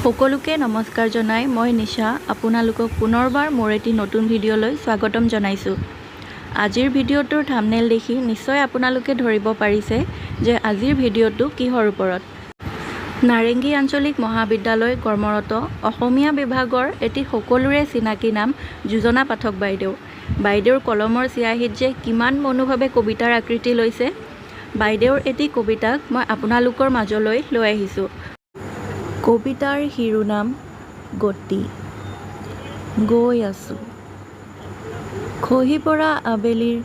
সকলোকে নমস্কাৰ জনাই মই নিশা আপোনালোকক পুনৰবাৰ মোৰ এটি নতুন ভিডিঅ'লৈ স্বাগতম জনাইছোঁ। আজিৰ ভিডিঅ'টোৰ থাম্বনেইল দেখি নিশ্চয় আপোনালোকে ধৰিব পাৰিছে যে আজিৰ ভিডিঅ'টো কিহৰ ওপৰত। নাৰেংগী আঞ্চলিক মহাবিদ্যালয় কৰ্মৰত অসমীয়া বিভাগৰ এটি সকলোৰে চিনাকি নাম যোজনা পাঠক বাইদেউ। বাইদেউৰ কলমৰ চিয়াহীত যে কিমান মনোভাৱে কবিতাৰ আকৃতি লৈছে। বাইদেউৰ এটি কবিতাক মই আপোনালোকৰ মাজলৈ লৈ আহিছোঁ। কবিতাৰ শিৰোনাম গতি। গৈ আছোঁ খহি পৰা আবেলিৰ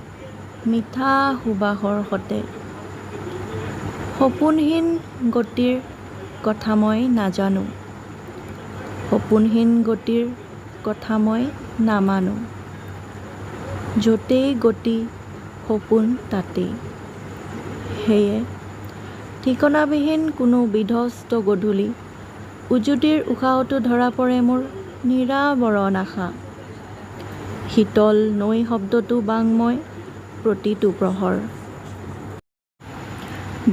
মিঠা সুবাসৰ সতে। সপোনহীন গতিৰ কথা মই নাজানো, সপোনহীন গতিৰ কথা মই নামানো। য'তেই গতি সপোন তাতেই। সেয়ে ঠিকনাবিহীন কোনো বিধ্বস্ত গধূলি উজুতিৰ উশাহতো ধৰা পৰে মোৰ নিৰাৱৰণ আশা। শীতল নৈ শব্দটো বাংময় প্ৰতিটো প্ৰহৰ।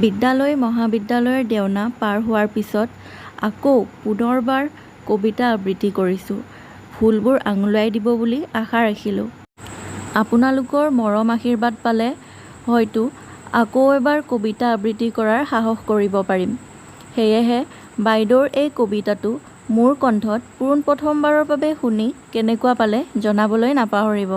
বিদ্যালয় মহাবিদ্যালয়ৰ দেওনা পাৰ হোৱাৰ পিছত আকৌ পুনৰবাৰ কবিতা আবৃত্তি কৰিছোঁ। ফুলবোৰ আঙুলিয়াই দিব বুলি আশা ৰাখিলোঁ। আপোনালোকৰ মৰম আশীৰ্বাদ পালে হয়তো আকৌ এবাৰ কবিতা আবৃত্তি কৰাৰ সাহস কৰিব পাৰিম। সেয়েহে বাইদেউৰ এই কবিতাটো মোৰ কণ্ঠত পোনপ্ৰথমবাৰৰ বাবে শুনি কেনেকুৱা পালে জনাবলৈ নাপাহৰিব।